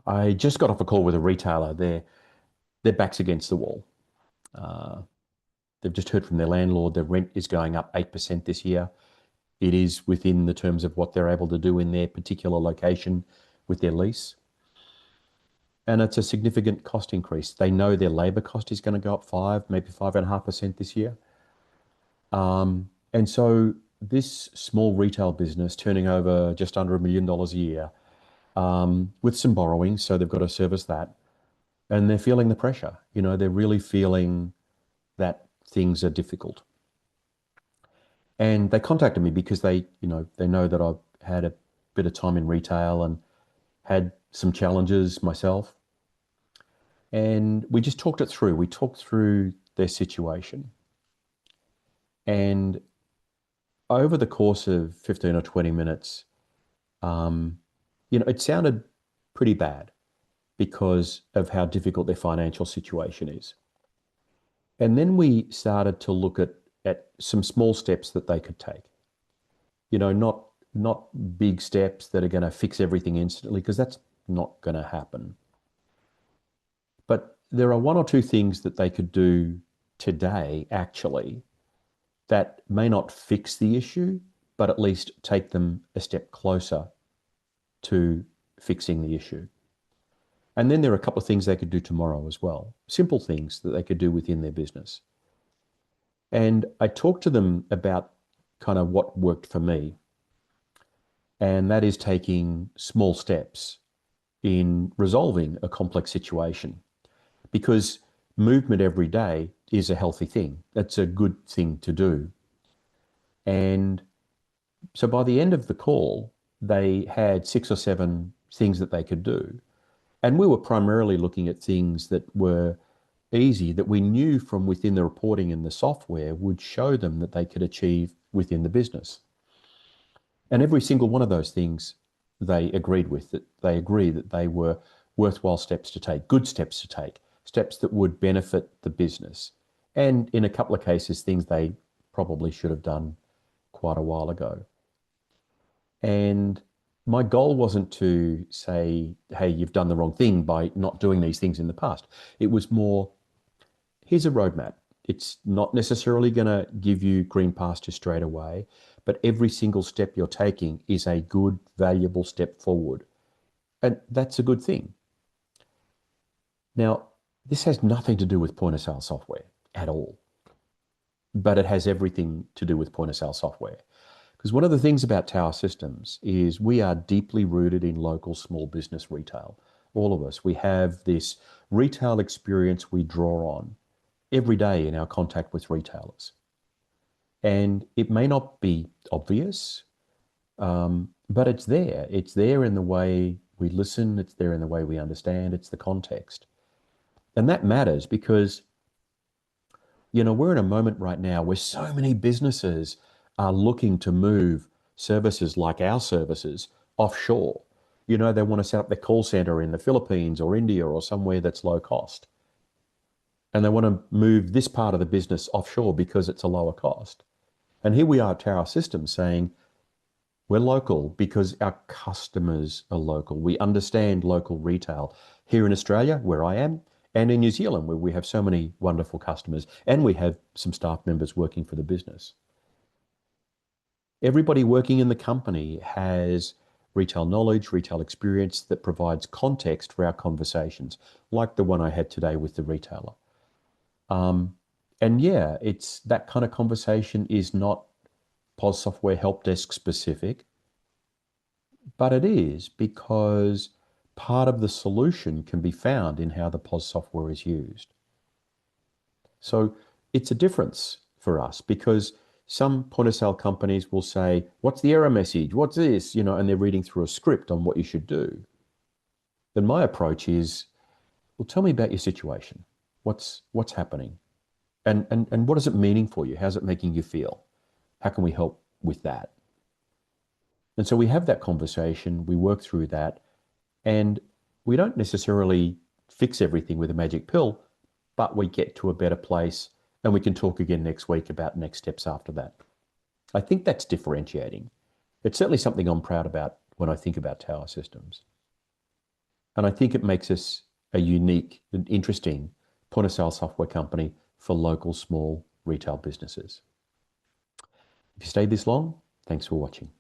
I just got off a call with a retailer. Their back's against the wall. Uh, they've just heard from their landlord their rent is going up 8% this year. It is within the terms of what they're able to do in their particular location with their lease. And it's a significant cost increase. They know their labor cost is going to go up 5, maybe 5.5% this year. And so this small retail business turning over just under $1 million a year, with some borrowing, so they've got to service that. And they're feeling the pressure. They're really feeling that things are difficult. And they contacted me because they know that I've had a bit of time in retail and had some challenges myself. And we just talked it through. We talked through their situation. And over the course of 15 or 20 minutes, um, it sounded pretty bad because of how difficult their financial situation is. And then we started to look at some small steps that they could take. Not big steps that are going to fix everything instantly, because that's not going to happen. But there are one or two things that they could do today, actually, that may not fix the issue, but at least take them a step closer to fixing the issue. And then there are a couple of things they could do tomorrow as well, simple things that they could do within their business. And I talked to them about kind of what worked for me, and that is taking small steps in resolving a complex situation, because movement every day is a healthy thing. That's a good thing to do. And so by the end of the call, they had 6 or 7 things that they could do. And we were primarily looking at things that were easy, that we knew from within the reporting and the software would show them that they could achieve within the business. And every single one of those things they agreed with, that they agree that they were worthwhile steps to take, good steps to take, steps that would benefit the business. And in a couple of cases, things they probably should have done quite a while ago. And my goal wasn't to say, hey, you've done the wrong thing by not doing these things in the past. It was more, here's a roadmap. It's not necessarily going to give you green pasture straight away, but every single step you're taking is a good, valuable step forward. And that's a good thing. Now, this has nothing to do with point of sale software at all, but it has everything to do with point of sale software. Because one of the things about Tower Systems is we are deeply rooted in local small business retail. All of us, we have this retail experience we draw on every day in our contact with retailers. And it may not be obvious, but it's there. It's there in the way we listen. It's there in the way we understand. It's the context. And that matters because, we're in a moment right now where so many businesses are looking to move services like our services offshore. They want to set up their call center in the Philippines or India or somewhere that's low cost. And they want to move this part of the business offshore because it's a lower cost. And here we are at Tower Systems saying, we're local because our customers are local. We understand local retail here in Australia, where I am, and in New Zealand, where we have so many wonderful customers, and we have some staff members working for the business. Everybody working in the company has retail knowledge, retail experience that provides context for our conversations, like the one I had today with the retailer. And yeah, it's that kind of conversation is not POS software help desk specific, but it is because part of the solution can be found in how the POS software is used. So it's a difference for us because some point of sale companies will say, what's the error message? What's this? And they're reading through a script on what you should do. Then my approach is, well, tell me about your situation. What's happening? And what is it meaning for you? How's it making you feel? How can we help with that? And so we have that conversation, we work through that, and we don't necessarily fix everything with a magic pill, but we get to a better place and we can talk again next week about next steps after that. I think that's differentiating. It's certainly something I'm proud about when I think about Tower Systems. And I think it makes us a unique and interesting point of sale software company for local small retail businesses. If you stayed this long, thanks for watching.